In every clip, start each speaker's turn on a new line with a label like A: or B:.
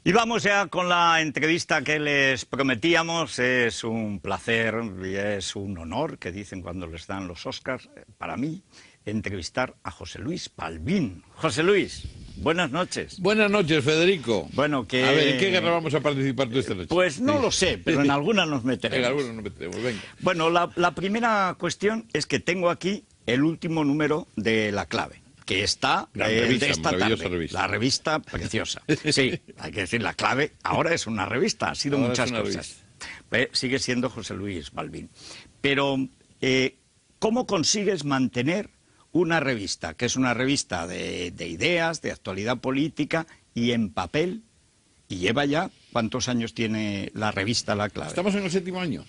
A: Y vamos ya con la entrevista que les prometíamos. Es un placer y es un honor, que dicen cuando les dan los Oscars, para mí, entrevistar a José Luis Balbín. José Luis, buenas noches.
B: Buenas noches, Federico.
A: Bueno, que...
B: A ver, ¿en qué guerra vamos a participar tú esta noche?
A: Pues no lo sé, pero en alguna nos meteremos.
B: En alguna nos meteremos, venga.
A: Bueno, la primera cuestión es que tengo aquí el último número de La Clave, que está de esta tarde.
B: Revista.
A: La revista preciosa. Sí, hay que decir, La Clave ahora es una revista, ha sido
B: Ahora
A: muchas
B: es una
A: cosas. Sigue siendo José Luis Balbín. Pero, ¿cómo consigues mantener una revista, que es una revista de ideas, de actualidad política y en papel? Y lleva ya, ¿cuántos años tiene la revista La Clave?
B: Estamos en el 7º año.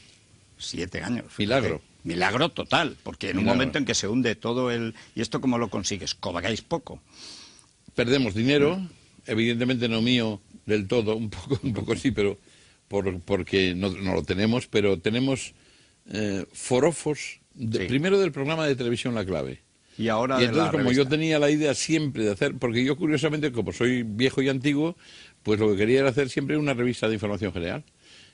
A: 7 años.
B: Milagro.
A: Milagro total, porque en un momento en que se hunde todo el... ¿Y esto cómo lo consigues? Cobráis poco.
B: Perdemos dinero, evidentemente no mío del todo, un poco sí, pero porque no lo tenemos, pero tenemos forofos, primero del programa de televisión La Clave.
A: Y ahora
B: y entonces, como
A: revista.
B: yo tenía la idea siempre de hacer, porque yo curiosamente, como soy viejo y antiguo, pues lo que quería era hacer siempre una revista de información general.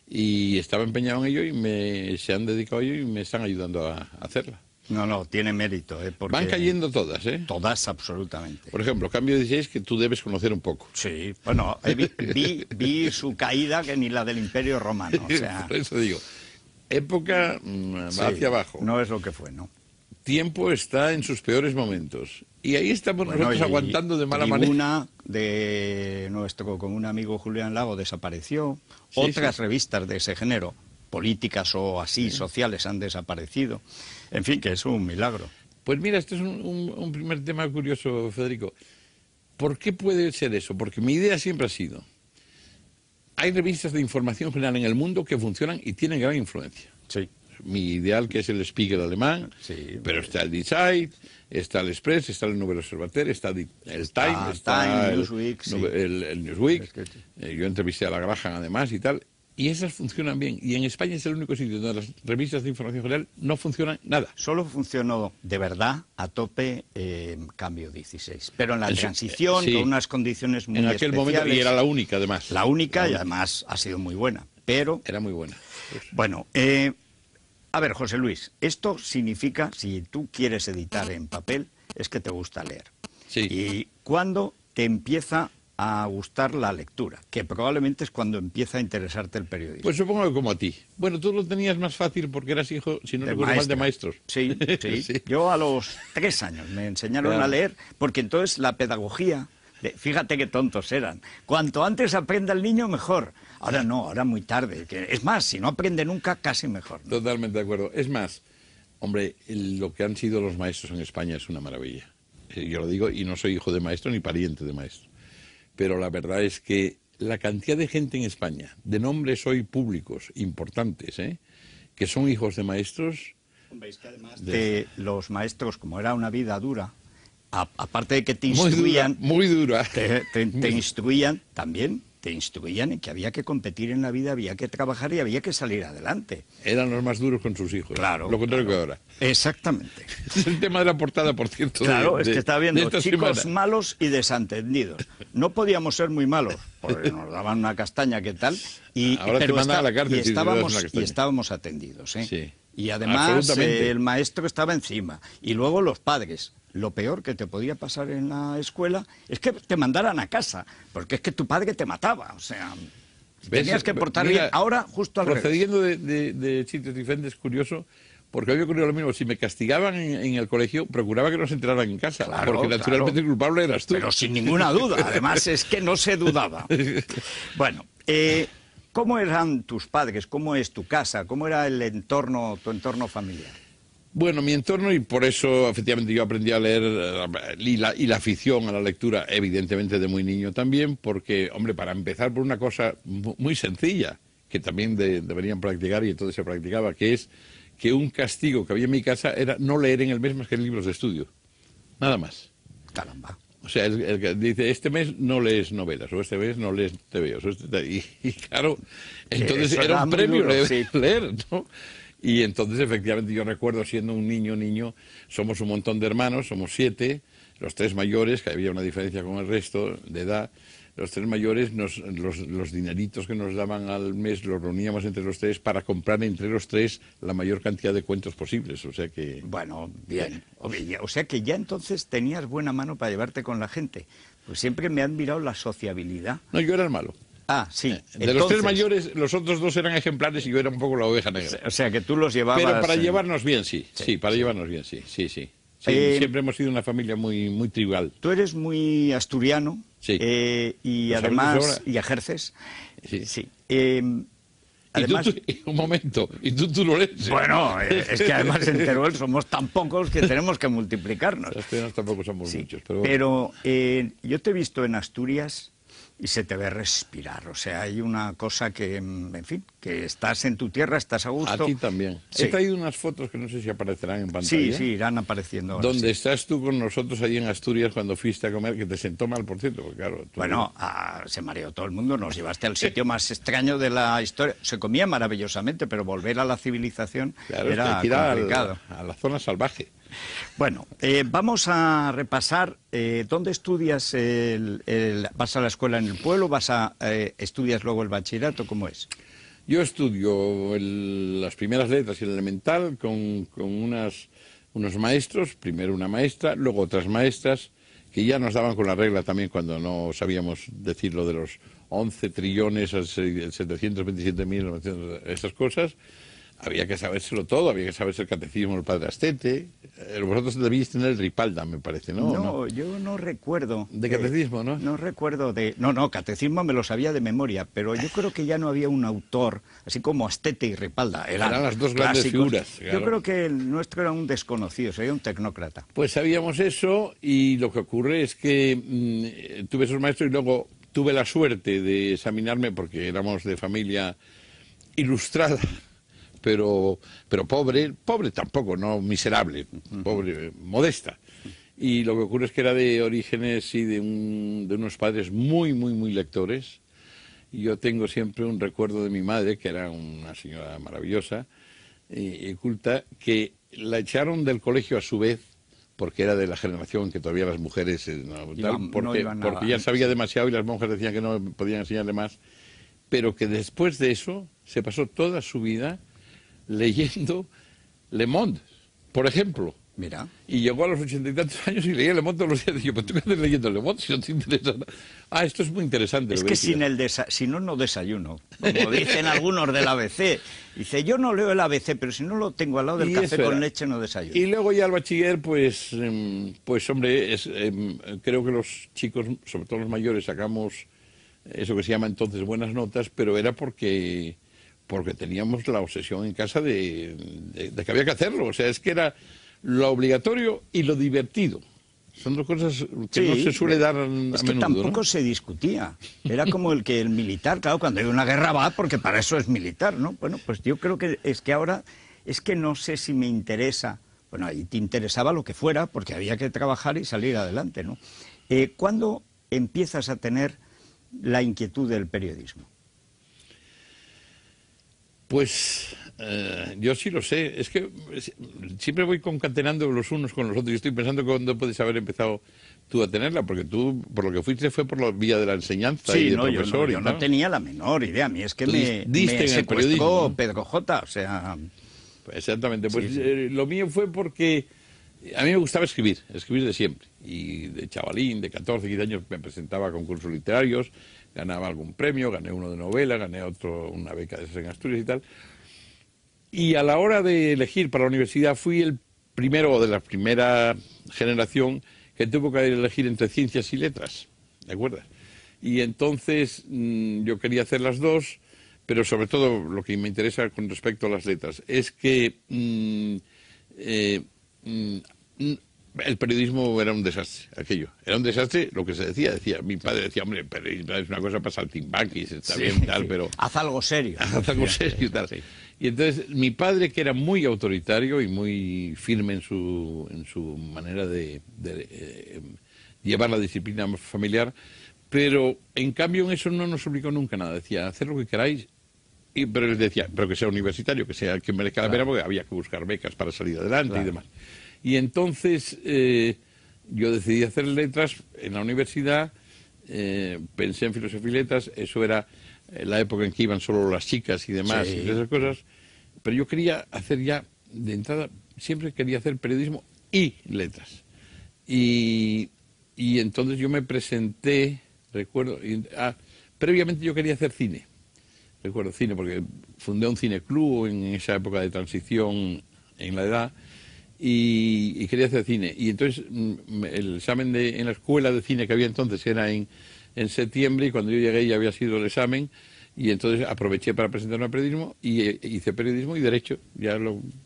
B: Y estaba empeñado en ello y se han dedicado a ello y me están ayudando a hacerla.
A: No, tiene mérito. Porque
B: van cayendo todas, ¿eh?
A: Todas, absolutamente.
B: Por ejemplo, Cambio 16, que tú debes conocer un poco.
A: Sí, bueno, vi su caída, que ni la del Imperio Romano. O sea...
B: Por eso digo, época va hacia abajo.
A: No es lo que fue, ¿no?
B: Tiempo está en sus peores momentos. Y ahí estamos nosotros aguantando de mala manera.
A: Una de nuestro común amigo Julián Lago desapareció. Otras revistas de ese género, políticas o así, sociales, han desaparecido. En fin, que es un milagro.
B: Pues mira, este es un primer tema curioso, Federico. ¿Por qué puede ser eso? Porque mi idea siempre ha sido: hay revistas de información general en el mundo que funcionan y tienen gran influencia.
A: Sí.
B: Mi ideal, que es el Spiegel alemán, pero está el Die Zeit, está el Express, está el Nouvel Observateur, está el Time, está el
A: Newsweek,
B: el Newsweek. Yo entrevisté a la Graham además y tal, y esas funcionan bien. Y en España es el único sitio donde las revistas de información general no funcionan nada.
A: Solo funcionó de verdad a tope Cambio 16, pero en la transición, con unas condiciones muy especiales.
B: En aquel momento, y era la única además.
A: La única, y además ha sido muy buena, pero...
B: Era muy buena.
A: Bueno, a ver, José Luis, esto significa, si tú quieres editar en papel, es que te gusta leer.
B: Sí.
A: ¿Y cuándo te empieza a gustar la lectura? Que probablemente es cuando empieza a interesarte el periodismo.
B: Pues supongo que como a ti. Bueno, tú lo tenías más fácil porque eras hijo, si no recuerdo mal, de maestros.
A: Sí. Yo a los 3 años me enseñaron a leer, porque entonces la pedagogía... Fíjate qué tontos eran. Cuanto antes aprenda el niño, mejor. Ahora no, ahora muy tarde. Es más, si no aprende nunca, casi mejor, ¿no?
B: Totalmente de acuerdo. Es más, hombre, lo que han sido los maestros en España es una maravilla. Yo lo digo, y no soy hijo de maestro ni pariente de maestro. Pero la verdad es que la cantidad de gente en España, de nombres hoy públicos importantes, que son hijos de maestros...
A: Veis que además de los maestros, como era una vida dura, aparte de que te instruían...
B: Muy dura.
A: Te instruían también, te instruían en que había que competir en la vida, había que trabajar y había que salir adelante.
B: Eran los más duros con sus hijos.
A: Claro.
B: Lo contrario que ahora.
A: Exactamente.
B: Es el tema de la portada, por cierto.
A: Claro, es que estaba viendo chicos
B: semana.
A: malos y desentendidos. No podíamos ser muy malos, porque nos daban una castaña, ¿qué tal?
B: Ahora te mandan a la cárcel
A: y estábamos atendidos, ¿eh?
B: Sí.
A: Y además el maestro estaba encima. Y luego los padres. Lo peor que te podía pasar en la escuela es que te mandaran a casa, porque es que tu padre te mataba, o sea, tenías que portar bien. Ahora, justo al revés.
B: Procediendo de sitios diferentes, curioso, porque había ocurrido lo mismo. Si me castigaban en el colegio, procuraba que no se enteraran en casa, porque naturalmente el culpable eras tú.
A: Pero sin ninguna duda, además es que no se dudaba. Bueno, ¿cómo eran tus padres? ¿Cómo es tu casa? ¿Cómo era el entorno, tu entorno familiar?
B: Bueno, mi entorno, y por eso efectivamente yo aprendí a leer y la afición a la lectura, evidentemente de muy niño también, porque, hombre, para empezar por una cosa muy sencilla, que también deberían practicar y entonces se practicaba, que es que un castigo que había en mi casa era no leer en el mes más que libros de estudio. Nada más.
A: Caramba.
B: O sea, el que dice, este mes no lees novelas, o este mes no lees TVOs, y claro, entonces era un premio leer, ¿no? Y entonces, efectivamente, yo recuerdo siendo un niño, somos un montón de hermanos, somos 7, los 3 mayores, que había una diferencia con el resto de edad, los tres mayores, los dineritos que nos daban al mes los reuníamos entre los tres para comprar entre los tres la mayor cantidad de cuentos posibles. O sea que...
A: Bueno, bien. O sea que ya entonces tenías buena mano para llevarte con la gente. Pues siempre me han mirado la sociabilidad.
B: No, yo era el malo.
A: Ah, sí.
B: De los tres mayores, los otros dos eran ejemplares y yo era un poco la oveja negra.
A: O sea que tú los llevabas...
B: Pero para llevarnos bien, sí. Sí, para llevarnos bien, sí. Siempre hemos sido una familia muy, muy tribal.
A: Tú eres muy asturiano. Sí. Y pues además... ¿Y ejerces?
B: Sí.
A: Sí.
B: Además, un momento, ¿y tú lo eres?
A: Bueno, es que además en Teruel somos tan pocos que tenemos que multiplicarnos.
B: Los asturianos tampoco somos muchos. Pero,
A: bueno. Yo te he visto en Asturias y se te ve respirar. O sea, hay una cosa que, en fin, que estás en tu tierra, estás a gusto.
B: A ti también. Sí. He traído unas fotos que no sé si aparecerán en pantalla.
A: Sí, irán apareciendo ahora.
B: Donde estás tú con nosotros allí en Asturias cuando fuiste a comer, que te sentó mal, por cierto. Porque, claro,
A: bueno, se mareó todo el mundo, nos llevaste al sitio más extraño de la historia. Se comía maravillosamente, pero volver a la civilización era complicado.
B: A la zona salvaje.
A: Bueno, vamos a repasar dónde estudias. ¿Vas a la escuela en el pueblo? ¿Estudias luego el bachillerato? ¿Cómo es?
B: Yo estudio las primeras letras y el elemental con unos maestros, primero una maestra, luego otras maestras, que ya nos daban con la regla también cuando no sabíamos decir lo de los 11 trillones, 727.000, esas cosas. Había que sabérselo todo, había que saberse el catecismo del Padre Astete. Vosotros debíais tener el Ripalda, me parece, ¿no?
A: No, yo no recuerdo.
B: ¿De catecismo, no?
A: No recuerdo de... No, catecismo me lo sabía de memoria, pero yo creo que ya no había un autor, así como Astete y Ripalda. Eran
B: las dos grandes figuras. Claro.
A: Yo creo que el nuestro era un desconocido, sería un tecnócrata.
B: Pues sabíamos eso y lo que ocurre es que tuve esos maestros y luego tuve la suerte de examinarme porque éramos de familia ilustrada. Pero pobre tampoco, no miserable, pobre, modesta. Y lo que ocurre es que era de orígenes, sí, de unos padres muy, muy, muy lectores. Y yo tengo siempre un recuerdo de mi madre, que era una señora maravillosa y culta, que la echaron del colegio a su vez, porque era de la generación que todavía las mujeres, porque ya sabía demasiado y las monjas decían que no podían enseñarle más, pero que después de eso se pasó toda su vida leyendo Le Monde, por ejemplo.
A: Mira.
B: Y llegó a los 80 y tantos años y leía Le Monde todos los días. Y yo, ¿pero tú qué haces leyendo Le Monde si no te interesa? Esto es muy interesante.
A: Es que si no desayuno. Como dicen algunos del ABC. Dice, yo no leo el ABC, pero si no lo tengo al lado del café con leche no desayuno.
B: Y luego ya al bachiller, pues hombre, creo que los chicos, sobre todo los mayores, sacamos eso que se llama entonces buenas notas, pero era porque teníamos la obsesión en casa de que había que hacerlo. O sea, es que era lo obligatorio y lo divertido. Son dos cosas que no se suele dar a menudo.
A: Es que tampoco se discutía. Era como el militar, claro, cuando hay una guerra va, porque para eso es militar, ¿no? Bueno, pues yo creo que ahora, es que no sé si me interesa. Bueno, ahí te interesaba lo que fuera, porque había que trabajar y salir adelante, ¿no? ¿Cuándo empiezas a tener la inquietud del periodismo?
B: Pues yo sí lo sé. Es que siempre voy concatenando los unos con los otros. Yo estoy pensando cuándo puedes haber empezado tú a tenerla, porque tú, por lo que fuiste, fue por la vía de la enseñanza y del profesor.
A: Yo no tenía la menor idea. A mí es que me secuestró Pedro J. O sea...
B: Pues exactamente. Pues sí. Lo mío fue porque a mí me gustaba escribir de siempre. Y de chavalín, de 14, 15 años, me presentaba a concursos literarios, ganaba algún premio, gané uno de novela, gané otro, una beca de esas en Asturias y tal. Y a la hora de elegir para la universidad fui el primero de la primera generación que tuvo que elegir entre ciencias y letras, ¿de acuerdo? Y entonces yo quería hacer las dos, pero sobre todo lo que me interesa con respecto a las letras es que el periodismo era un desastre, aquello. Era un desastre lo que se decía. Mi padre decía, hombre, periodismo es una cosa para saltimbanquis, está bien, tal, pero...
A: Haz algo serio.
B: Haz algo serio y tal. Sí. Y entonces mi padre, que era muy autoritario y muy firme en su manera de llevar la disciplina familiar, pero en cambio en eso no nos obligó nunca nada. Decía, haced lo que queráis, pero él decía, pero que sea universitario, que merezca la pena, porque había que buscar becas para salir adelante y demás. Y entonces yo decidí hacer letras en la universidad pensé en filosofía y letras, eso era la época en que iban solo las chicas y demás,
A: Sí.
B: y esas cosas, pero yo quería hacer ya, de entrada, siempre quería hacer periodismo y letras. Y entonces yo me presenté, recuerdo, previamente yo quería hacer cine. Recuerdo cine porque fundé un cineclub en esa época de transición en la edad y quería hacer cine. Y entonces el examen en la escuela de cine que había entonces era en septiembre, y cuando yo llegué ya había sido el examen, y entonces aproveché para presentarme a periodismo y hice periodismo y derecho.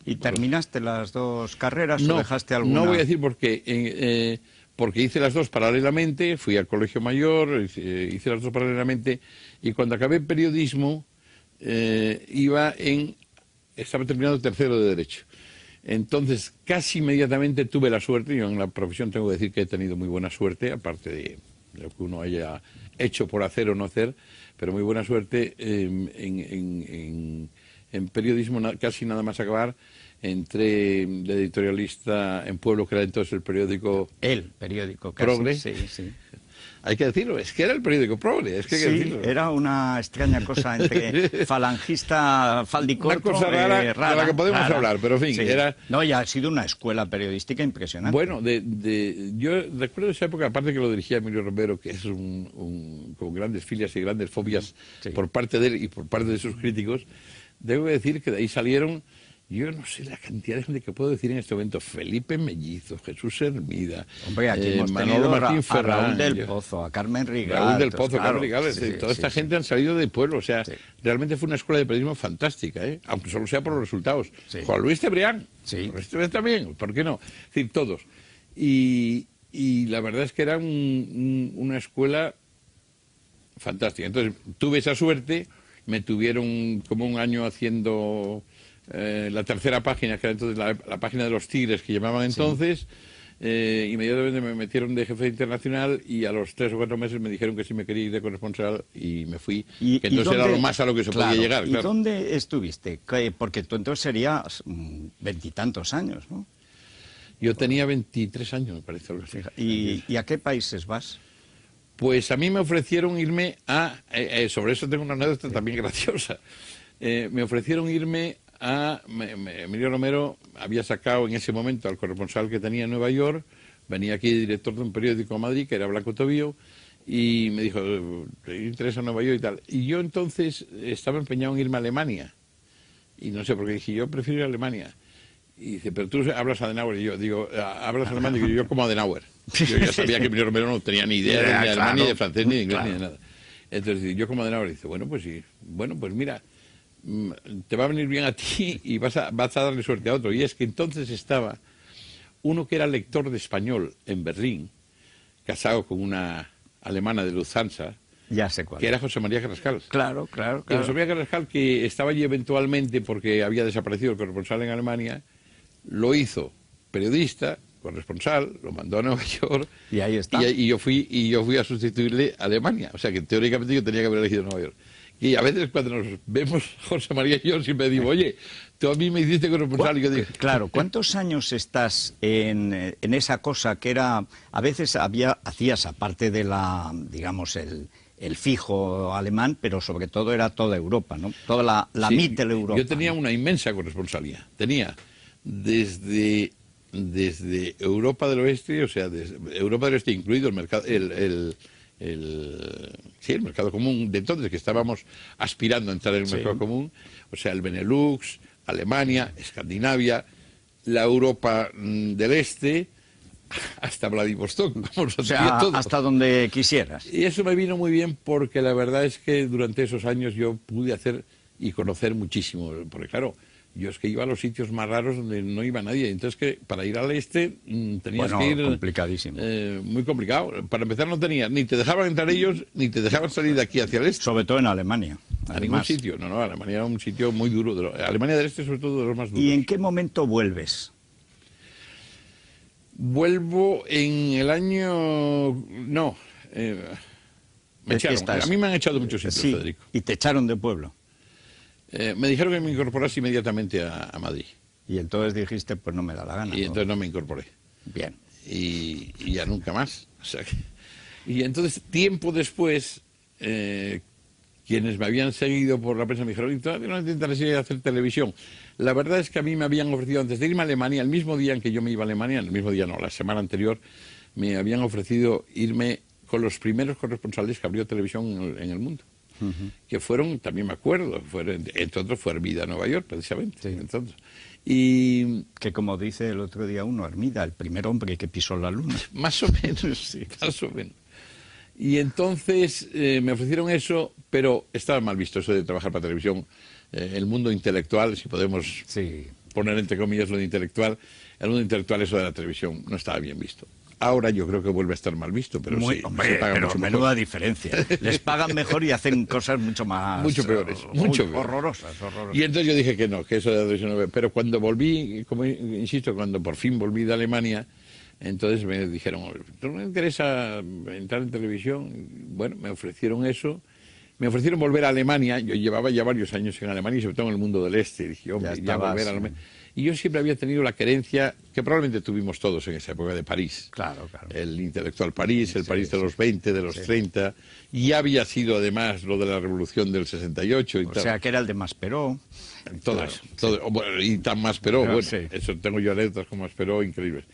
A: ¿Y terminaste las dos carreras o
B: No,
A: dejaste alguna?
B: no voy a decir por qué. Porque hice las dos paralelamente, fui al colegio mayor, hice las dos paralelamente, y cuando acabé periodismo estaba terminando tercero de derecho. Entonces, casi inmediatamente tuve la suerte, yo en la profesión tengo que decir que he tenido muy buena suerte, aparte de lo que uno haya hecho por hacer o no hacer, pero muy buena suerte en periodismo, casi nada más acabar. Entré de editorialista en Pueblo, que era entonces el periódico...
A: El periódico, casi.
B: Progre.
A: Sí, sí.
B: Hay que decirlo, es que era el periódico Progre, es que hay que
A: Sí,
B: decirlo.
A: era una extraña cosa entre falangista, faldicorto,
B: Una cosa rara, de la que podemos hablar, pero en fin,
A: sí.
B: era...
A: No, ya ha sido una escuela periodística impresionante.
B: Bueno, yo recuerdo esa época, aparte que lo dirigía Emilio Romero, que es con grandes filias y grandes fobias
A: Sí.
B: por parte de él y por parte de sus críticos, debo decir que de ahí salieron... Yo no sé la cantidad de gente que puedo decir en este momento. Felipe Mellizo, Jesús Hermida,
A: Hombre, aquí hemos
B: Manolo
A: tenido
B: Martín
A: a
B: Ferrán,
A: Raúl del Pozo, a Carmen Rigal.
B: Raúl del Pozo,
A: claro,
B: Carmen Rigal,
A: sí,
B: toda esta
A: sí,
B: gente han salido de pueblo. O sea,
A: Sí.
B: realmente fue una escuela de periodismo fantástica, aunque solo sea por los resultados.
A: Sí.
B: Juan Luis Cebrián,
A: Sí.
B: Juan Luis Cebrián también, ¿por qué no? Es decir, todos. Y la verdad es que era una escuela fantástica. Entonces, tuve esa suerte, me tuvieron como un año haciendo... la tercera página, que era entonces la página de los Tigres, que llamaban entonces, inmediatamente me metieron de jefe internacional y a los 3 o 4 meses me dijeron que sí me quería ir de corresponsal y me fui, que entonces era lo más a lo que se podía llegar.
A: ¿Y
B: claro.
A: dónde estuviste? Porque tú entonces serías 20 y tantos años, ¿no?
B: Yo tenía 23 años, me parece. Algo así.
A: ¿Y a qué países vas?
B: Pues a mí me ofrecieron irme sobre eso tengo una anécdota también graciosa. Me ofrecieron irme Emilio Romero había sacado en ese momento al corresponsal que tenía en Nueva York, venía aquí director de un periódico a Madrid, que era Blanco Tobío, y me dijo, ¿te interesa Nueva York y tal? Y yo entonces estaba empeñado en irme a Alemania, y no sé por qué dije, yo prefiero ir a Alemania. Y dice, pero tú hablas Adenauer, y yo digo, hablas alemán, y yo como Adenauer. Yo ya sabía que Emilio Romero no tenía ni idea ni de alemán, ni de francés, ni de inglés, ni de nada. Entonces yo como Adenauer, dice, bueno, pues sí, bueno, pues mira, te va a venir bien a ti y vas a darle suerte a otro. Y es que entonces estaba uno que era lector de español en Berlín, casado con una alemana de Lufthansa,
A: Ya sé cuál.
B: que era José María Carrascal.
A: Claro.
B: Y José María Carrascal, que estaba allí eventualmente porque había desaparecido el corresponsal en Alemania, lo hizo periodista, corresponsal, lo mandó a Nueva York.
A: Y ahí está.
B: Y yo fui a sustituirle a Alemania. O sea que teóricamente yo tenía que haber elegido Nueva York. Y a veces cuando nos vemos, José María y yo, siempre digo, oye, tú a mí me hiciste corresponsal. Y yo digo,
A: Claro, ¿cuántos años estás en esa cosa que era, a veces hacías aparte de digamos, el fijo alemán, pero sobre todo era toda Europa, ¿no? Toda la
B: sí,
A: Mitteleuropa.
B: Yo tenía una inmensa corresponsalía. Tenía desde Europa del Oeste, o sea, desde Europa del Oeste, incluido el mercado, el mercado común de entonces, que estábamos aspirando a entrar en el mercado común, o sea, el Benelux, Alemania, Escandinavia, la Europa del Este, hasta Vladivostok, vamos,
A: O sea,
B: todo.
A: hasta donde quisieras.
B: Y eso me vino muy bien porque la verdad es que durante esos años yo pude hacer y conocer muchísimo, porque claro, yo es que iba a los sitios más raros donde no iba nadie, entonces que para ir al este tenías que ir...
A: complicadísimo.
B: Muy complicado. Para empezar no tenía, ni te dejaban entrar ellos, ni te dejaban salir de aquí hacia el este.
A: Sobre todo en Alemania.
B: A ningún sitio. No, Alemania era un sitio muy duro. Alemania del Este sobre todo de los más duros.
A: ¿Y en qué momento vuelves?
B: Vuelvo en el año... No. Me echaron. A mí me han echado muchos sitios,
A: sí,
B: Federico.
A: Y te echaron de pueblo.
B: Me dijeron que me incorporase inmediatamente a Madrid.
A: Y entonces dijiste, pues no me da la gana.
B: Y entonces no me incorporé.
A: Bien.
B: Y ya nunca más. O sea que... Y entonces, tiempo después, quienes me habían seguido por la prensa me dijeron, ¿todavía no te interesaría hacer televisión? La verdad es que a mí me habían ofrecido, antes de irme a Alemania, el mismo día en que yo me iba a Alemania, el mismo día no, la semana anterior, me habían ofrecido irme con los primeros corresponsales que abrió televisión en el mundo. Que fueron, también me acuerdo, entre otros fue Hermida, Nueva York, precisamente.
A: Sí.
B: Entonces, y
A: Que como dice el otro día uno, Hermida, el primer hombre que pisó la luna.
B: más o menos, sí, más o menos. Y entonces me ofrecieron eso, pero estaba mal visto eso de trabajar para televisión. El mundo intelectual, si podemos poner entre comillas lo de intelectual, el mundo intelectual, eso de la televisión, no estaba bien visto. Ahora yo creo que vuelve a estar mal visto, pero sí,
A: hombre,
B: se paga
A: pero
B: mucho
A: menuda
B: mejor.
A: diferencia. Les pagan mejor y hacen cosas mucho más...
B: Mucho peores, mucho peores.
A: Horrorosas.
B: Y entonces yo dije que no, que eso de la televisión no. Pero cuando volví, como insisto, cuando por fin volví de Alemania, entonces me dijeron, ¿no me interesa entrar en televisión? Bueno, me ofrecieron eso. Me ofrecieron volver a Alemania. Yo llevaba ya varios años en Alemania y sobre todo en el mundo del este. Y dije, hombre, ya volver a Alemania. Y yo siempre había tenido la querencia, que probablemente tuvimos todos en esa época, de París.
A: Claro, claro.
B: El intelectual París, el París de los 20, de los 30. Y ya había sido además lo de la revolución del 68 y tal.
A: O sea, que era el de Masperó.
B: Todo
A: claro,
B: eso. Todo, bueno, y tan Masperó,
A: Pero,
B: bueno,
A: sí.
B: eso tengo yo anécdotas con Masperó increíbles.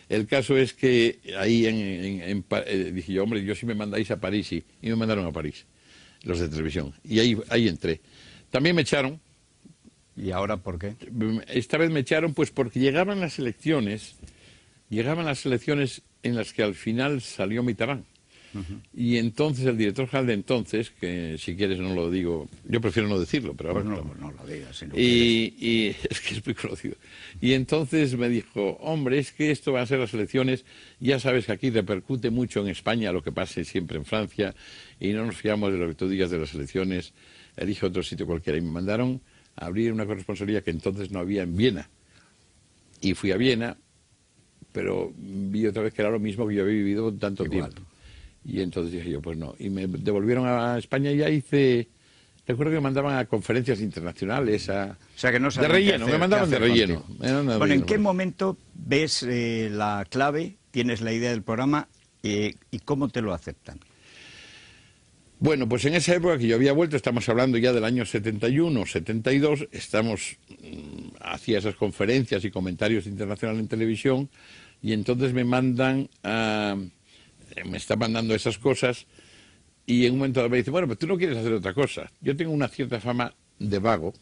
B: El caso es que ahí dije yo, hombre, yo si me mandáis a París, y me mandaron a París, los de televisión. Y ahí entré. También me echaron.
A: ¿Y ahora por qué?
B: Esta vez me echaron pues porque llegaban las elecciones en las que al final salió Mitterrand. Y entonces el director general de entonces, que si quieres no lo digo, yo prefiero no decirlo, pero
A: Pues
B: vamos,
A: no lo digas. Si no
B: y es que es muy conocido. Y entonces me dijo, hombre, es que esto va a ser las elecciones, ya sabes que aquí repercute mucho en España lo que pase siempre en Francia, y no nos fiamos de lo que tú digas de las elecciones, elige otro sitio cualquiera. Y me mandaron a abrir una corresponsalía que entonces no había en Viena. Y fui a Viena, pero vi otra vez que era lo mismo que yo había vivido tanto
A: Igual.
B: tiempo. Y entonces dije yo, pues no. Y me devolvieron a España y ya hice... Recuerdo que me mandaban a conferencias internacionales,
A: O sea, que no
B: de
A: sabían
B: relleno,
A: qué
B: me mandaban de
A: hacer
B: relleno.
A: contigo.
B: Me mandaban de
A: Bueno, ¿en
B: relleno.
A: qué momento ves la clave, tienes la idea del programa y cómo te lo aceptan?
B: Bueno, pues en esa época que yo había vuelto, estamos hablando ya del año 71, 72, hacía esas conferencias y comentarios internacionales en televisión, y entonces me están mandando esas cosas, y en un momento me dice, bueno, pero tú no quieres hacer otra cosa. Yo tengo una cierta fama de vago,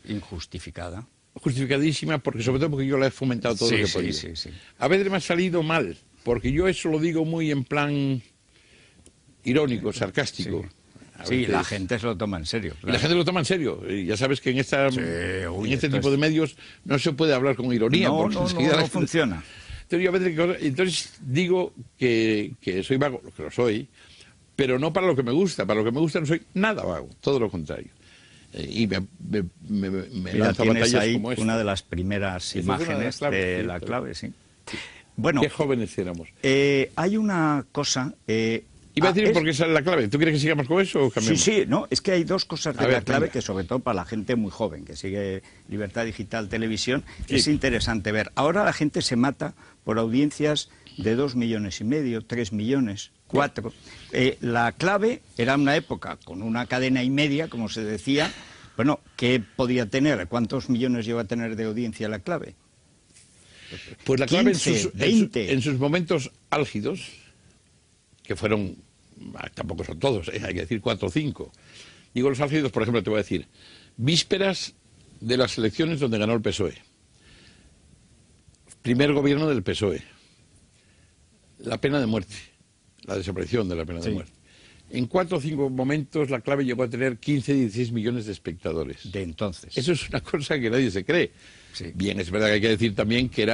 A: Injustificada.
B: justificadísima, sobre todo porque yo la he fomentado todo lo que podía.
A: Sí.
B: A veces me ha salido mal, porque yo eso lo digo muy en plan irónico, sarcástico.
A: Sí, la gente se lo toma en serio.
B: Y la gente lo toma en serio. Y ya sabes que en este tipo de medios no se puede hablar con ironía.
A: No,
B: porque enseguida la
A: no
B: gente...
A: funciona.
B: Entonces, yo a veces digo que soy vago, lo que lo soy, pero no para lo que me gusta. Para lo que me gusta no soy nada vago, todo lo contrario. Y me
A: Mira,
B: lanzo a
A: tienes
B: batallas
A: ahí
B: como esta.
A: una de las primeras
B: Esa es una de
A: imágenes
B: las claves,
A: de
B: sí,
A: la
B: pero-
A: clave, sí. Bueno,
B: Qué jóvenes éramos.
A: hay una cosa...
B: Iba a decir por qué sale la clave. ¿Tú quieres que sigamos con eso o
A: Sí,
B: cambiamos?
A: sí, no, es que hay dos cosas de
B: A ver,
A: la clave
B: venga.
A: que sobre todo para la gente muy joven, que sigue Libertad Digital Televisión,
B: Sí.
A: es interesante ver. Ahora la gente se mata por audiencias de 2,5 millones, 3 millones, 4. La clave era una época con una cadena y media, como se decía. Bueno, ¿qué podía tener? ¿Cuántos millones lleva a tener de audiencia la clave?
B: Pues la clave
A: 15, 20.
B: en sus momentos álgidos, que fueron, tampoco son todos, hay que decir 4 o 5. Digo los álgidos, por ejemplo, te voy a decir, vísperas de las elecciones donde ganó el PSOE. Primer gobierno del PSOE. La pena de muerte, la desaparición de la pena de muerte. En 4 o 5 momentos la clave llegó a tener 15, 16 millones de espectadores.
A: De entonces.
B: Eso es una cosa que nadie se cree.
A: Sí.
B: Bien, es verdad que hay que decir también que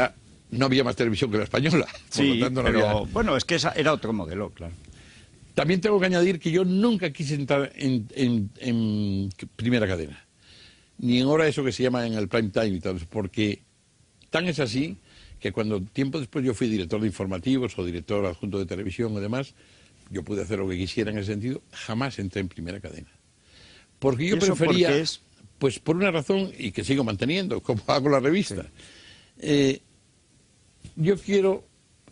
B: no había más televisión que la española. Por
A: Sí,
B: lo tanto, no
A: pero
B: había...
A: bueno, es que era otro modelo, claro.
B: También tengo que añadir que yo nunca quise entrar en primera cadena. Ni en hora eso que se llama en el prime time y tal, porque tan es así que cuando tiempo después yo fui director de informativos o director adjunto de televisión o demás, yo pude hacer lo que quisiera en ese sentido, jamás entré en primera cadena. Porque yo
A: ¿Y eso
B: prefería,
A: por qué es?
B: pues por una razón, y que sigo manteniendo, como hago la revista, yo quiero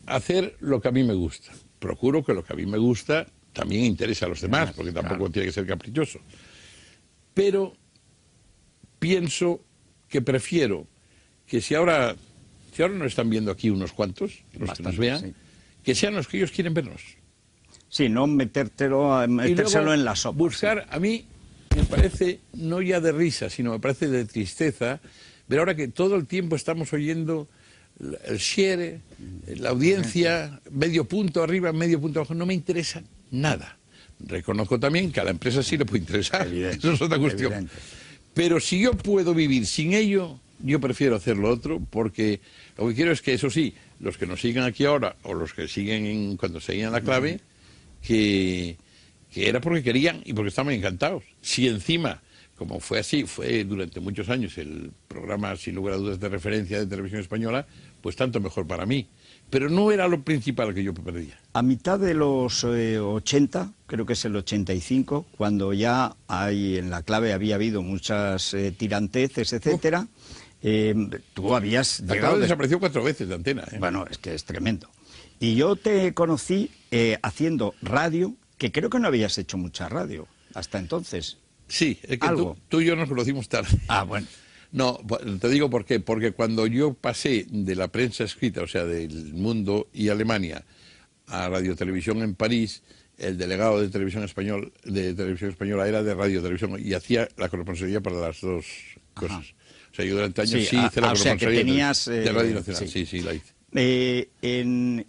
B: hacer lo que a mí me gusta. procuro que lo que a mí me gusta también interese a los demás, porque tampoco
A: claro.
B: tiene que ser caprichoso. Pero pienso que prefiero que si ahora nos están viendo aquí unos cuantos, los
A: Bastante,
B: que nos vean,
A: sí.
B: que sean los que ellos quieren vernos.
A: Sí, no metérselo
B: Y luego
A: en la sopa.
B: buscar, a mí me parece, no ya de risa, sino me parece de tristeza, ver ahora que todo el tiempo estamos oyendo el share, la audiencia, medio punto arriba, medio punto abajo, no me interesa nada. Reconozco también que a la empresa sí le puede interesar,
A: Evidente,
B: eso es otra cuestión.
A: evidente.
B: Pero si yo puedo vivir sin ello, yo prefiero hacer lo otro, porque lo que quiero es que, eso sí, los que nos sigan aquí ahora, o los que siguen cuando seguían la clave, que era porque querían y porque estaban encantados. Si encima, como fue así, fue durante muchos años el programa, sin lugar a dudas, de referencia de Televisión Española, pues tanto mejor para mí. Pero no era lo principal que yo perdía.
A: A mitad de los 80, creo que es el 85, cuando ya en la clave había habido muchas tiranteces, etcétera, tú habías
B: La
A: llegado...
B: clave desapareció 4 veces de antena.
A: Bueno, es que es tremendo. Y yo te conocí haciendo radio, que creo que no habías hecho mucha radio hasta entonces.
B: Sí, es que
A: Algo.
B: tú y yo nos conocimos tarde.
A: Ah, bueno.
B: No, te digo por qué. Porque cuando yo pasé de la prensa escrita, o sea, del Mundo y Alemania, a Radiotelevisión en París, el delegado de Televisión Española era de Radio Televisión y hacía la corresponsalía para las dos cosas.
A: Ajá.
B: O sea, yo durante años
A: Sí,
B: sí hice la
A: o sea, que
B: corresponsalía
A: tenías,
B: de Radio Nacional.
A: sí.
B: Sí, la hice.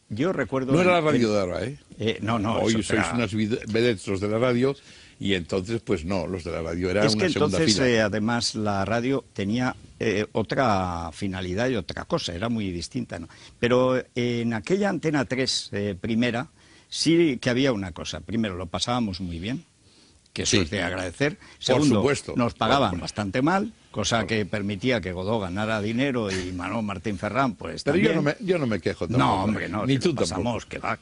A: Yo recuerdo...
B: No era la radio de ahora, ¿eh?
A: No,
B: Hoy
A: eso
B: sois
A: era...
B: unas vedettes los de la radio y entonces, pues no, los de la radio era
A: Es que
B: una segunda
A: entonces,
B: fila.
A: además, la radio tenía otra finalidad y otra cosa, era muy distinta, ¿no? Pero en aquella Antena 3 primera, sí que había una cosa. Primero, lo pasábamos muy bien, que eso
B: Sí.
A: es de agradecer. Segundo,
B: supuesto.
A: nos pagaban
B: Por-
A: bastante mal, cosa que permitía que Godó ganara dinero y Manuel Martín Ferrán, pues
B: Pero
A: también.
B: yo no me quejo tampoco.
A: No, hombre, no,
B: Ni
A: si
B: tú
A: lo
B: tampoco.
A: pasamos, que va,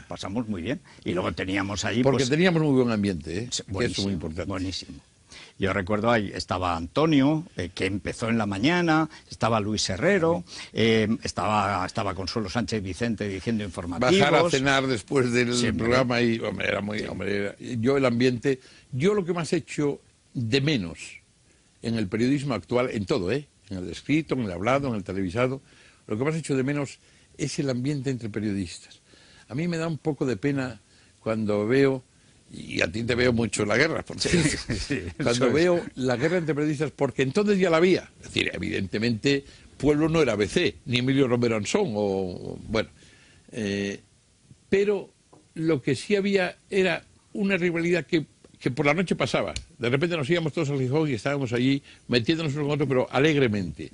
A: pasamos muy bien. Y luego teníamos allí,
B: Porque
A: pues,
B: teníamos muy buen ambiente, ¿eh? Que eso es
A: buenísimo,
B: muy importante.
A: buenísimo. Yo recuerdo ahí estaba Antonio, que empezó en la mañana, estaba Luis Herrero, estaba Consuelo Sánchez Vicente dirigiendo informativos.
B: Bajar a cenar después del
A: Sí,
B: programa y, hombre, era muy... Hombre, yo el ambiente... Yo lo que más he hecho de menos en el periodismo actual, en todo, ¿eh? En el escrito, en el hablado, en el televisado, lo que más he hecho de menos es el ambiente entre periodistas. A mí me da un poco de pena cuando veo... Y a ti te veo mucho en la guerra, por cierto.
A: sí,
B: Cuando
A: eso es.
B: veo la guerra entre periodistas, porque entonces ya la había. Es decir, evidentemente, Pueblo no era ABC, ni Emilio Romero Ansón, bueno. Pero lo que sí había era una rivalidad que por la noche pasaba. De repente nos íbamos todos al Gijón y estábamos allí metiéndonos unos con otros, pero alegremente.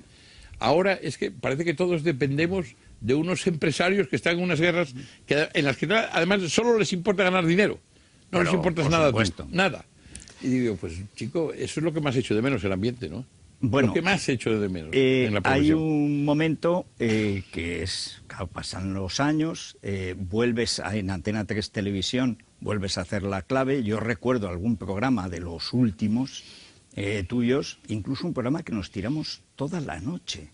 B: Ahora es que parece que todos dependemos de unos empresarios que están en unas guerras en las que además solo les importa ganar dinero. No les
A: Pero,
B: importa
A: por
B: nada,
A: supuesto.
B: nada. Y digo, pues chico, eso es lo que más he hecho de menos, el ambiente, ¿no?
A: Bueno,
B: lo que más he hecho de menos en la
A: hay
B: profesión.
A: un momento que es, claro, pasan los años, vuelves en Antena 3 Televisión, vuelves a hacer la clave. Yo recuerdo algún programa de los últimos tuyos, incluso un programa que nos tiramos toda la noche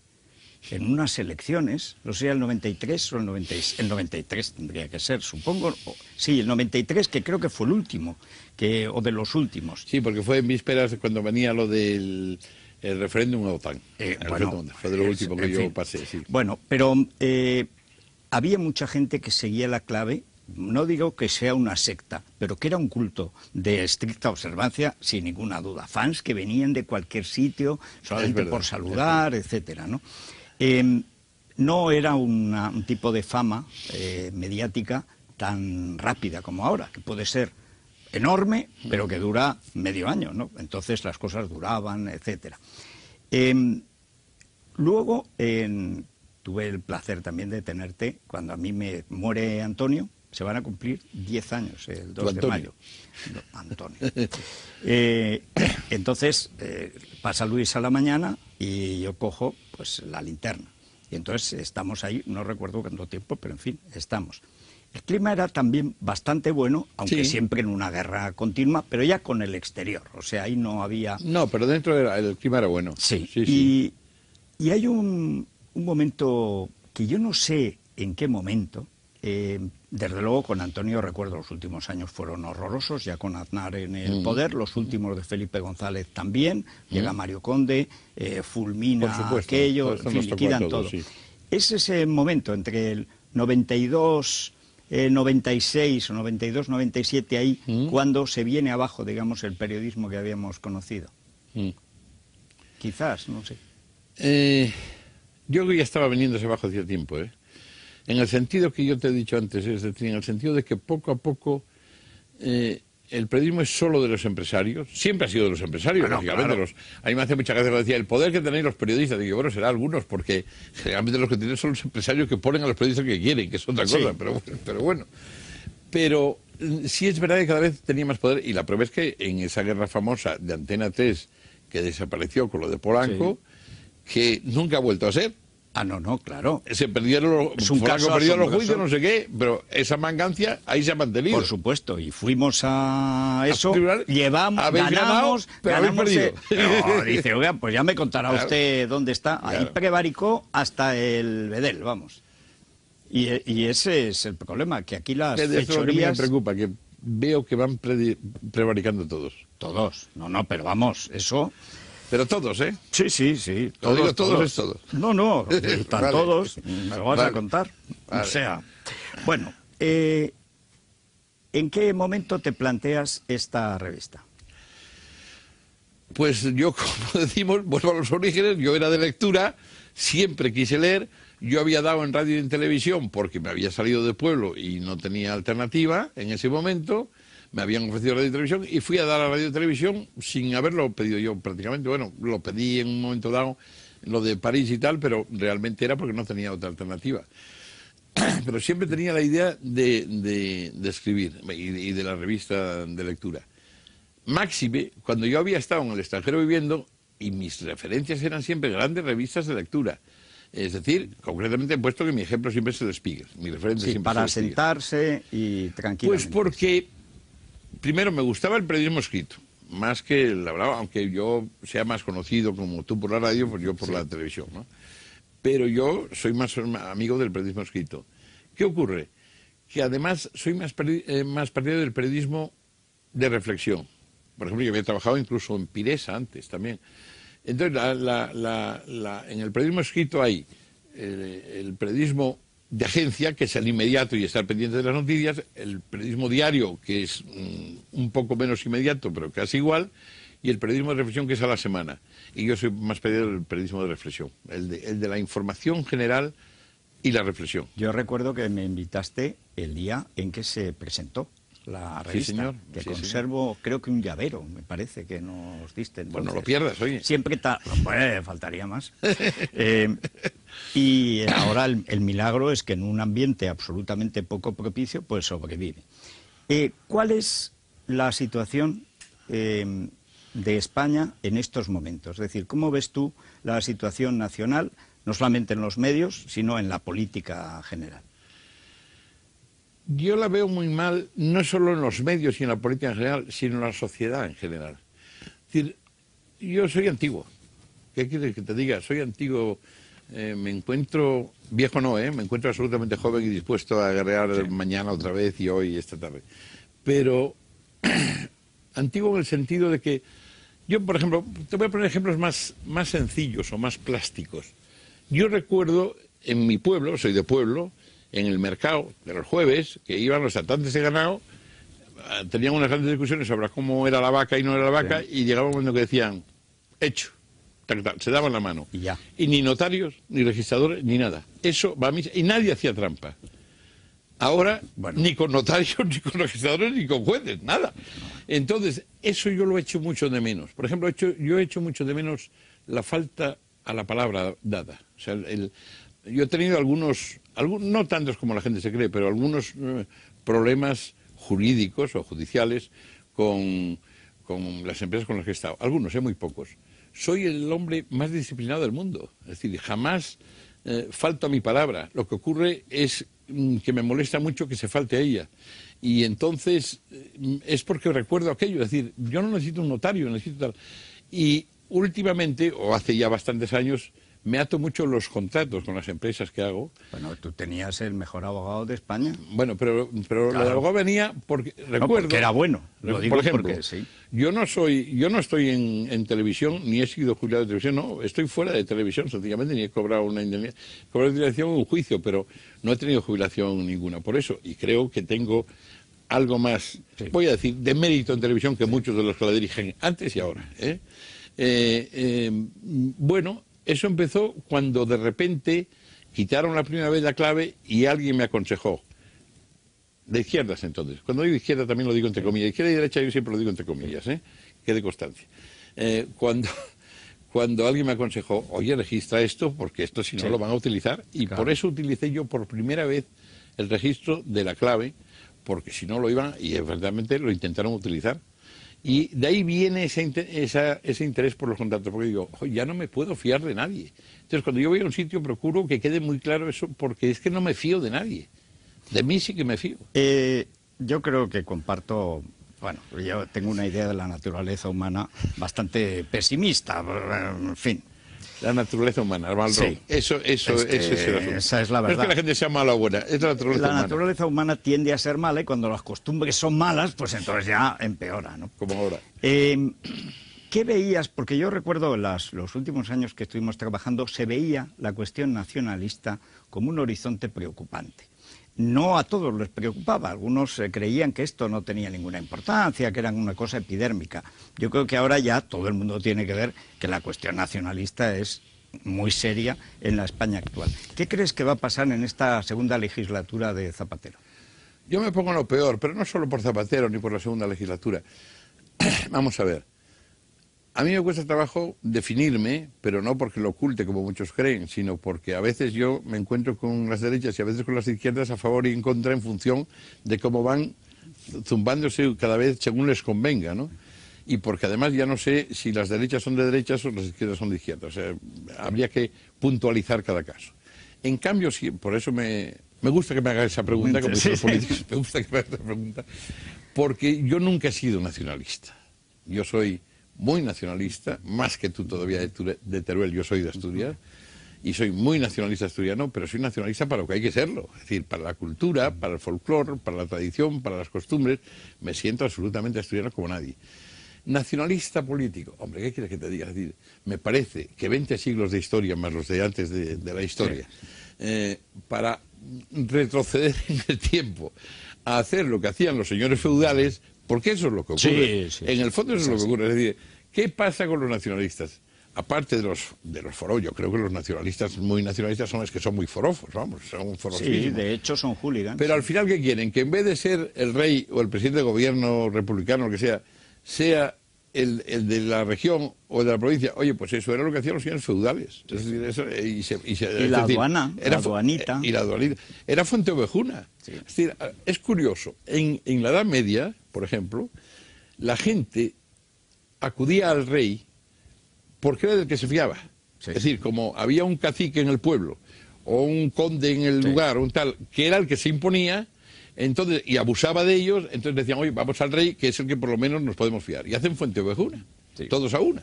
A: en unas elecciones, no sé, el 93 o el 96, el 93 tendría que ser, supongo, sí, el 93, que creo que fue el último, o de los últimos.
B: Sí, porque fue en vísperas cuando venía lo del el referéndum a OTAN.
A: Bueno,
B: fue de lo último que
A: en
B: yo
A: fin.
B: pasé, sí.
A: Bueno, pero había mucha gente que seguía la clave. No digo que sea una secta, pero que era un culto de estricta observancia, sin ninguna duda. Fans que venían de cualquier sitio, solamente
B: verdad,
A: por saludar, etcétera, ¿no? No era un tipo de fama mediática tan rápida como ahora, que puede ser enorme, pero que dura medio año, ¿no? Entonces las cosas duraban, etcétera. Luego tuve el placer también de tenerte cuando a mí me muere Antonio. Se van a cumplir 10 años, el 2 de mayo. No, Antonio. Entonces, pasa Luis a la mañana y yo cojo pues la linterna. Y entonces estamos ahí, no recuerdo cuánto tiempo, pero en fin, estamos. El clima era también bastante bueno, aunque
B: Sí.
A: siempre en una guerra continua, pero ya con el exterior. O sea, ahí no había...
B: No, pero dentro el clima era bueno.
A: Sí,
B: sí.
A: Y hay un momento que yo no sé en qué momento, desde luego con Antonio, recuerdo, los últimos años fueron horrorosos, ya con Aznar en el poder, los últimos de Felipe González también, llega Mario Conde, fulmina
B: Por supuesto,
A: aquello,
B: eso
A: en fin,
B: nos tocó a
A: liquidan
B: todos,
A: todo.
B: sí.
A: Es ese momento entre el 92, 96 o 92, 97 ahí, cuando se viene abajo, digamos, el periodismo que habíamos conocido. Quizás, no sé.
B: Yo creo que ya estaba viniéndose abajo hacía tiempo, ¿eh? En el sentido que yo te he dicho antes, es decir, en el sentido de que poco a poco el periodismo es solo de los empresarios, siempre ha sido de los empresarios,
A: Bueno,
B: lógicamente.
A: claro.
B: A mí me hace mucha gracia cuando decía, el poder que tenéis los periodistas. Digo, bueno, será algunos, porque generalmente los que tienen son los empresarios que ponen a los periodistas que quieren, que es otra cosa,
A: Sí.
B: pero bueno. Pero sí es verdad que cada vez tenía más poder, y la prueba es que en esa guerra famosa de Antena 3, que desapareció con lo de Polanco, que nunca ha vuelto a ser.
A: Ah, no, claro.
B: Se perdieron
A: Es un
B: Polanco
A: caso
B: perdió los
A: asombroso.
B: juicios, no sé qué, pero esa mangancia ahí se ha mantenido.
A: Por supuesto, y fuimos a eso,
B: tribunal,
A: llevamos,
B: habéis ganado,
A: ganamos,
B: pero habéis perdido.
A: No, dice, oiga, pues ya me contará
B: Claro.
A: usted dónde está. Ahí
B: Claro.
A: prevaricó hasta el Bedel, vamos. Y ese es el problema, que aquí las
B: Eso es lo que me
A: fechorías...
B: preocupa, que veo que van prevaricando todos.
A: Todos, no, pero vamos, eso...
B: Pero todos, ¿eh?
A: Sí,
B: Lo digo todos es todos.
A: No, están
B: Vale.
A: todos, me lo vas a
B: Vale.
A: contar.
B: Vale.
A: O sea, bueno, ¿en qué momento te planteas esta revista?
B: Pues yo, como decimos, vuelvo a los orígenes, yo era de lectura, siempre quise leer, yo había dado en radio y en televisión porque me había salido de pueblo y no tenía alternativa en ese momento, me habían ofrecido radio y televisión y fui a dar a radio y televisión sin haberlo pedido yo prácticamente. Bueno, lo pedí en un momento dado, lo de París y tal, pero realmente era porque no tenía otra alternativa. Pero siempre tenía la idea de escribir y de la revista de lectura. Máxime, cuando yo había estado en el extranjero viviendo, y mis referencias eran siempre grandes revistas de lectura. Es decir, concretamente he puesto que mi ejemplo siempre es el Spiegel. Mi referente
A: Sí,
B: siempre
A: para
B: es el Spiegel.
A: sentarse y tranquilamente.
B: Pues porque, primero, me gustaba el periodismo escrito, más que el hablado, aunque yo sea más conocido como tú por la radio, pues yo por la televisión, ¿no? Pero yo soy más amigo del periodismo escrito. ¿Qué ocurre? Que además soy más partidario del periodismo de reflexión. Por ejemplo, yo había trabajado incluso en Piresa antes también. Entonces, en el periodismo escrito hay el periodismo de agencia, que es el inmediato y estar pendiente de las noticias, el periodismo diario, que es un poco menos inmediato, pero casi igual, y el periodismo de reflexión, que es a la semana. Y yo soy más partidario del periodismo de reflexión, el de la información general y la reflexión.
A: Yo recuerdo que me invitaste el día en que se presentó la revista,
B: señor.
A: que
B: Sí,
A: conservo, creo que un llavero, me parece que nos diste. Entonces.
B: Bueno, no lo pierdas, oye.
A: Siempre bueno, faltaría más. Y ahora el milagro es que en un ambiente absolutamente poco propicio, pues sobrevive. ¿Cuál es la situación de España en estos momentos? Es decir, ¿cómo ves tú la situación nacional, no solamente en los medios, sino en la política general?
B: Yo la veo muy mal, no solo en los medios y en la política en general, sino en la sociedad en general. Es decir, yo soy antiguo. ¿Qué quieres que te diga? Soy antiguo. Me encuentro, viejo no, me encuentro absolutamente joven y dispuesto a guerrear mañana otra vez y hoy y esta tarde. Pero antiguo en el sentido de que yo, por ejemplo, te voy a poner ejemplos más sencillos o más plásticos. Yo recuerdo en mi pueblo, soy de pueblo, en el mercado de los jueves, que iban los tratantes de ganado, tenían unas grandes discusiones sobre cómo era la vaca y no era la vaca, y llegaba un momento que decían, hecho, tac, tac, se daban la mano.
A: Y ya.
B: Y ni notarios, ni registradores, ni nada. Eso va a misa, y nadie hacía trampa. Ahora,
A: Bueno.
B: ni con notarios, ni con registradores, ni con jueces, nada. Entonces, eso yo lo he hecho mucho de menos. Por ejemplo, yo he hecho mucho de menos la falta a la palabra dada. O sea, yo he tenido algunos, no tantos como la gente se cree, pero algunos problemas jurídicos o judiciales con las empresas con las que he estado. Algunos, muy pocos. Soy el hombre más disciplinado del mundo. Es decir, jamás falto a mi palabra. Lo que ocurre es que me molesta mucho que se falte a ella. Y entonces es porque recuerdo aquello. Es decir, yo no necesito un notario, necesito tal. Y últimamente, o hace ya bastantes años, me ato mucho los contratos con las empresas que hago.
A: Bueno, tú tenías el mejor abogado de España.
B: Bueno, pero
A: Claro.
B: lo de abogado venía porque
A: No,
B: recuerdo...
A: porque era bueno. Lo digo
B: por ejemplo,
A: porque sí.
B: yo no estoy en televisión, ni he sido jubilado de televisión, no, estoy fuera de televisión, sencillamente, ni he cobrado una indemnización. He cobrado indemnización en un juicio, pero no he tenido jubilación ninguna. Por eso, y creo que tengo algo más,
A: Sí.
B: voy a decir, de mérito en televisión que muchos de los que la dirigen antes y ahora. Bueno, eso empezó cuando de repente quitaron la primera vez la clave y alguien me aconsejó. De izquierdas, entonces. Cuando digo izquierda también lo digo entre comillas. Izquierda y derecha yo siempre lo digo entre comillas, que de constancia. Cuando alguien me aconsejó, oye, registra esto porque esto si no
A: Sí.
B: lo van a utilizar. Y
A: Claro.
B: por eso utilicé yo por primera vez el registro de la clave, porque si no lo iban, y verdaderamente lo intentaron utilizar. Y de ahí viene ese interés por los contratos, porque digo, "Oye, ya no me puedo fiar de nadie". Entonces, cuando yo voy a un sitio, procuro que quede muy claro eso, porque es que no me fío de nadie. De mí sí que me fío.
A: Yo creo que comparto, bueno, yo tengo una idea de la naturaleza humana bastante pesimista, en fin.
B: La naturaleza humana, Malraux.
A: Sí.
B: Eso
A: Es que
B: ese es el asunto.
A: esa es la
B: No
A: verdad.
B: es que la gente sea mala o buena, es la naturaleza
A: La
B: humana.
A: naturaleza humana tiende a ser mala y cuando las costumbres son malas, pues entonces ya empeora, ¿no?
B: Como ahora.
A: ¿Qué veías? Porque yo recuerdo los últimos años que estuvimos trabajando, se veía la cuestión nacionalista como un horizonte preocupante. No a todos les preocupaba, algunos creían que esto no tenía ninguna importancia, que era una cosa epidérmica. Yo creo que ahora ya todo el mundo tiene que ver que la cuestión nacionalista es muy seria en la España actual. ¿Qué crees que va a pasar en esta segunda legislatura de Zapatero?
B: Yo me pongo lo peor, pero no solo por Zapatero ni por la segunda legislatura. Vamos a ver. A mí me cuesta trabajo definirme, pero no porque lo oculte como muchos creen, sino porque a veces yo me encuentro con las derechas y a veces con las izquierdas a favor y en contra en función de cómo van zumbándose cada vez según les convenga, ¿no? Y porque además ya no sé si las derechas son de derechas o las izquierdas son de izquierdas. O sea, habría que puntualizar cada caso. En cambio, sí, por eso me gusta que me haga esa pregunta, como dicen los políticos, me gusta que me haga esa pregunta, porque yo nunca he sido nacionalista. Yo soy muy nacionalista, más que tú todavía de Teruel, yo soy de Asturias, y soy muy nacionalista asturiano, pero soy nacionalista para lo que hay que serlo, es decir, para la cultura, para el folclore, para la tradición, para las costumbres, me siento absolutamente asturiano como nadie. Nacionalista político, hombre, ¿qué quieres que te diga? Es decir, me parece que 20 siglos de historia, más los de antes de la historia, para retroceder en el tiempo a hacer lo que hacían los señores feudales, porque eso es lo que ocurre.
A: Sí,
B: en el fondo eso es lo que ocurre. Es decir, ¿qué pasa con los nacionalistas? Aparte de los foros, yo creo que los nacionalistas, muy nacionalistas, son los que son muy forofos, vamos, son forofísimos.
A: Sí, de hecho son hooligans.
B: Pero al final, ¿qué quieren? Que en vez de ser el rey o el presidente de gobierno republicano, lo que sea el de la región o de la provincia. Oye, pues eso era lo que hacían los señores feudales. Es decir,
A: y la aduana, la aduanita.
B: Y la aduanita. Era Fuenteovejuna.
A: Sí.
B: Es decir, es curioso. En la Edad Media, por ejemplo, la gente acudía al rey porque era del que se fiaba.
A: Sí.
B: Es decir, como había un cacique en el pueblo o un conde en el lugar, un tal, que era el que se imponía, entonces, y abusaba de ellos, entonces decían, oye, vamos al rey, que es el que por lo menos nos podemos fiar. Y hacen Fuenteovejuna, todos a una.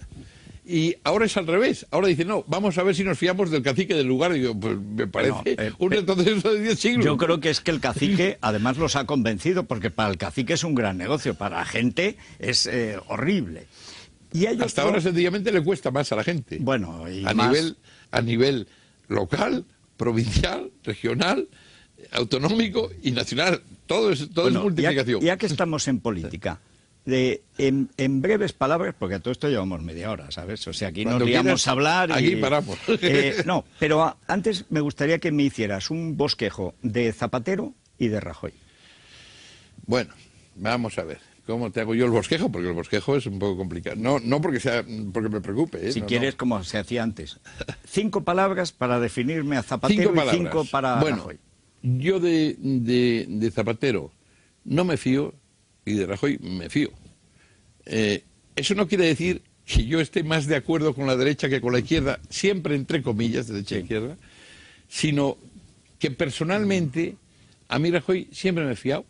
B: Y ahora es al revés. Ahora dicen, no, vamos a ver si nos fiamos del cacique del lugar. Y digo, pues me parece un retroceso de 10 siglos.
A: Yo creo que es que el cacique, además, los ha convencido, porque para el cacique es un gran negocio, para la gente es horrible. Y hay
B: hasta
A: otro...
B: ahora, sencillamente, le cuesta más a la gente.
A: Bueno, y
B: a nivel local, provincial, regional, autonómico y nacional. Todo es multiplicación.
A: Ya que estamos en política, en breves palabras, porque a todo esto llevamos media hora, ¿sabes? O sea, aquí
B: Cuando
A: nos liamos
B: quieras,
A: a hablar y...
B: aquí paramos.
A: No, pero antes me gustaría que me hicieras un bosquejo de Zapatero y de Rajoy.
B: Bueno, vamos a ver. ¿Cómo te hago yo el bosquejo? Porque el bosquejo es un poco complicado. No porque me preocupe.
A: Si quieres, como se hacía antes. 5 palabras para definirme a Zapatero y 5 para Rajoy.
B: Yo de Zapatero no me fío y de Rajoy me fío. Eso no quiere decir que yo esté más de acuerdo con la derecha que con la izquierda, siempre entre comillas, derecha e izquierda, sino que personalmente a mí Rajoy siempre me he fiado.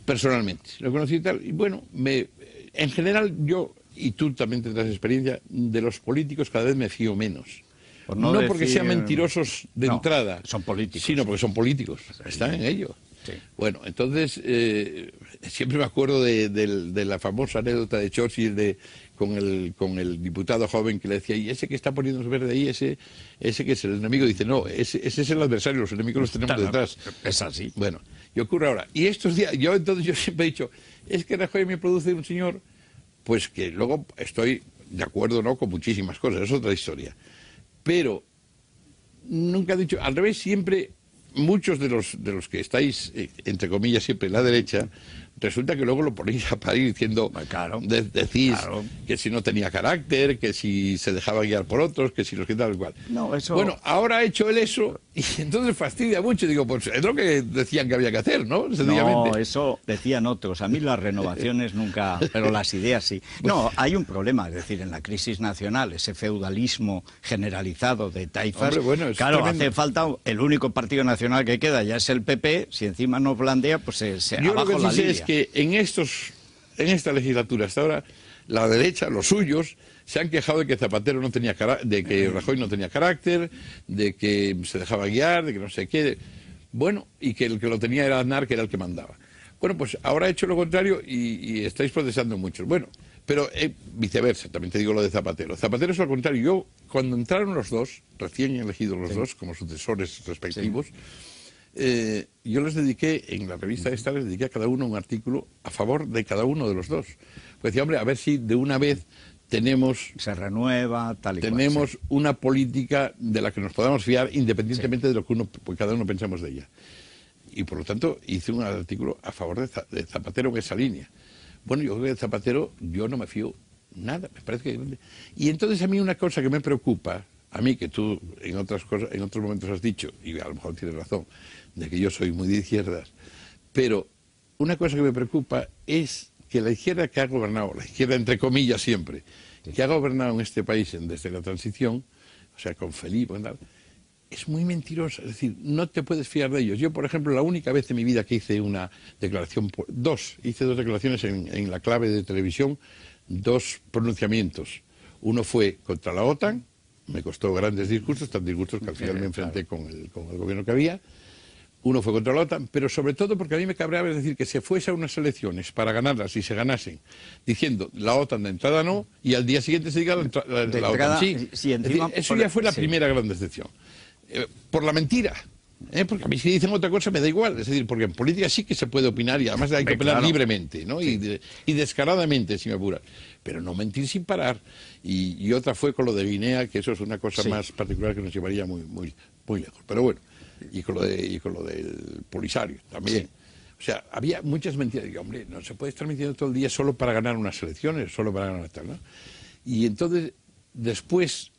B: Personalmente, lo conocí y tal, y bueno, en general yo, y tú también tendrás experiencia, de los políticos cada vez me fío menos,
A: Por
B: no
A: decir...
B: porque sean mentirosos de entrada,
A: son políticos,
B: sino porque son políticos, están en ello.
A: Sí.
B: Bueno, entonces, siempre me acuerdo de la famosa anécdota de Churchill con el diputado joven que le decía, y ese que está poniéndose verde ahí, ese que es el enemigo, dice, no, ese es el adversario, los enemigos los tenemos detrás.
A: Es así.
B: Bueno, y ocurre ahora. Y estos días, yo siempre he dicho, es que Rajoy me produce un señor, pues que luego estoy de acuerdo, ¿no?, con muchísimas cosas, es otra historia. Pero nunca he dicho, al revés, siempre... Muchos de los que estáis, entre comillas, siempre en la derecha, resulta que luego lo ponéis a parir diciendo,
A: claro,
B: decís
A: claro,
B: que si no tenía carácter, que si se dejaba guiar por otros, que si los que tal cual.
A: No, eso...
B: Bueno, ahora ha hecho él eso y entonces fastidia mucho. Digo, pues es lo que decían que había que hacer, ¿no?
A: No, eso decían otros. A mí las renovaciones nunca, pero las ideas sí. No, hay un problema, es decir, en la crisis nacional, ese feudalismo generalizado de taifas.
B: Hombre, bueno,
A: claro,
B: tremendo.
A: hace falta el único partido nacional que queda, ya es el PP. Si encima no blandea, pues se
B: Yo
A: abajo
B: lo que
A: la
B: sí sé
A: lidia.
B: es que en esta legislatura hasta ahora, la derecha, los suyos, se han quejado de que Zapatero no tenía de que Rajoy no tenía carácter, de que se dejaba guiar, de que no sé qué. Bueno, y que el que lo tenía era Aznar, que era el que mandaba. Bueno, pues ahora ha hecho lo contrario y estáis protestando muchos. Bueno, pero viceversa, también te digo lo de Zapatero. Zapatero es lo contrario. Yo, cuando entraron los dos, recién elegidos los dos, como sucesores respectivos, yo les dediqué, en la revista esta, les dediqué a cada uno un artículo a favor de cada uno de los dos. Pues decía, hombre, a ver si de una vez se
A: renueva, tal y
B: tenemos
A: cual,
B: una política de la que nos podamos fiar independientemente de lo que cada uno pensamos de ella. Y por lo tanto hice un artículo a favor de Zapatero en esa línea. Bueno, yo creo que de Zapatero yo no me fío nada, me parece que... Y entonces a mí una cosa que me preocupa, a mí que tú en otros momentos has dicho, y a lo mejor tienes razón, de que yo soy muy de izquierdas, pero una cosa que me preocupa es que la izquierda que ha gobernado, la izquierda entre comillas siempre, que ha gobernado en este país desde la transición, o sea, con Felipe, es muy mentirosa, es decir, no te puedes fiar de ellos. Yo, por ejemplo, la única vez en mi vida que hice una declaración, hice dos declaraciones en la clave de televisión, dos pronunciamientos. Uno fue contra la OTAN, me costó grandes disgustos, tan disgustos que al final me enfrenté con el gobierno que había. Uno fue contra la OTAN, pero sobre todo porque a mí me cabreaba, es decir, que se fuese a unas elecciones para ganarlas y se ganasen, diciendo la OTAN de entrada no, y al día siguiente se diga la OTAN sí.
A: Encima,
B: eso ya fue la primera gran decepción. Por la mentira. Porque a mí si dicen otra cosa me da igual, es decir, porque en política sí que se puede opinar y además hay que opinar libremente, ¿no? Sí. Y descaradamente, si me apuras, pero no mentir sin parar. Y otra fue con lo de Guinea, que eso es una cosa más particular que nos llevaría muy, muy, muy lejos. Pero bueno, y con lo del Polisario también. Sí. O sea, había muchas mentiras. Digo, hombre, no se puede estar mintiendo todo el día solo para ganar unas elecciones, solo para ganar tal, ¿no? Y entonces, después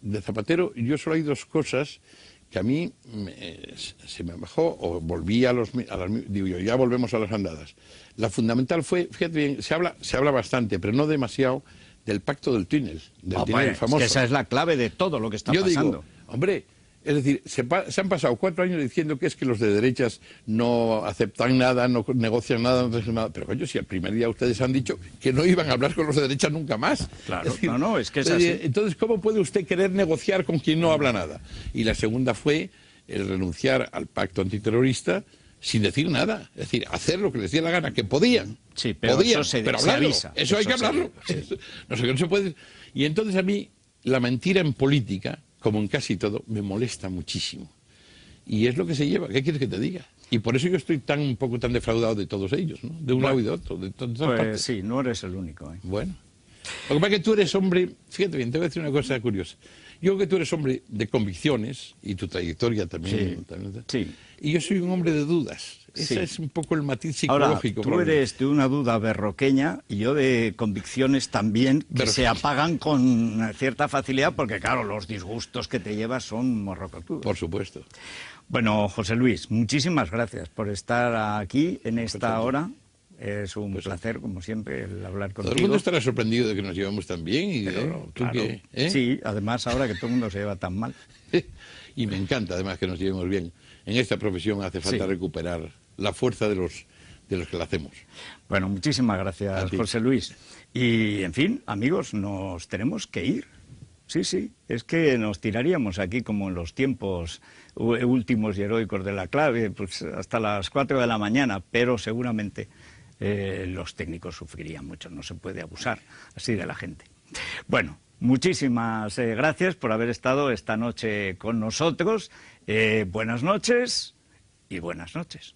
B: de Zapatero, yo solo hay dos cosas que a mí se me bajó o volví digo yo, ya volvemos a las andadas. La fundamental fue, fíjate bien, se habla bastante, pero no demasiado, del pacto del túnel, del túnel famoso.
A: Es que esa es la clave de todo lo que está pasando.
B: Digo, hombre, es decir, se han pasado 4 años diciendo que es que los de derechas no aceptan nada, no negocian nada, no hacen nada. Pero coño, si el primer día ustedes han dicho que no iban a hablar con los de derechas nunca más.
A: Claro,
B: es decir,
A: es que es así.
B: Entonces, ¿cómo puede usted querer negociar con quien no habla nada? Y la segunda fue el renunciar al pacto antiterrorista sin decir nada. Es decir, hacer lo que les diera la gana, que podían.
A: Sí, pero
B: podían,
A: eso se
B: hablarlo.
A: avisa.
B: Eso hay que hablarlo. Sí. No sé qué no se puede. Y entonces a mí, la mentira en política, como en casi todo, me molesta muchísimo. Y es lo que se lleva. ¿Qué quieres que te diga? Y por eso yo estoy un poco tan defraudado de todos ellos, ¿no? De un lado y de otro. De todas partes.
A: Sí, no eres el único.
B: Bueno. Lo que pasa es que tú eres hombre... Fíjate bien, te voy a decir una cosa curiosa. Yo creo que tú eres hombre de convicciones, y tu trayectoria también.
A: Sí.
B: Y yo soy un hombre de dudas. Ese es un poco el matiz psicológico.
A: Ahora, tú eres de una duda berroqueña y yo de convicciones también que se apagan con cierta facilidad porque, claro, los disgustos que te llevas son morrocotudos.
B: Por supuesto.
A: Bueno, José Luis, muchísimas gracias por estar aquí en esta hora. Es un placer, como siempre, el hablar contigo.
B: Todo el mundo estará sorprendido de que nos llevamos tan bien. Y
A: pero,
B: ¿tú
A: claro,
B: qué?
A: Sí, además ahora que todo el mundo se lleva tan mal.
B: Y me encanta, además, que nos llevemos bien. En esta profesión hace falta recuperar la fuerza de los que la hacemos.
A: Bueno, muchísimas gracias, José Luis. Y, en fin, amigos, nos tenemos que ir. Sí, sí, es que nos tiraríamos aquí como en los tiempos últimos y heroicos de la clave, pues hasta las 4 de la mañana, pero seguramente los técnicos sufrirían mucho, no se puede abusar así de la gente. Bueno, muchísimas gracias por haber estado esta noche con nosotros, buenas noches y buenas noches.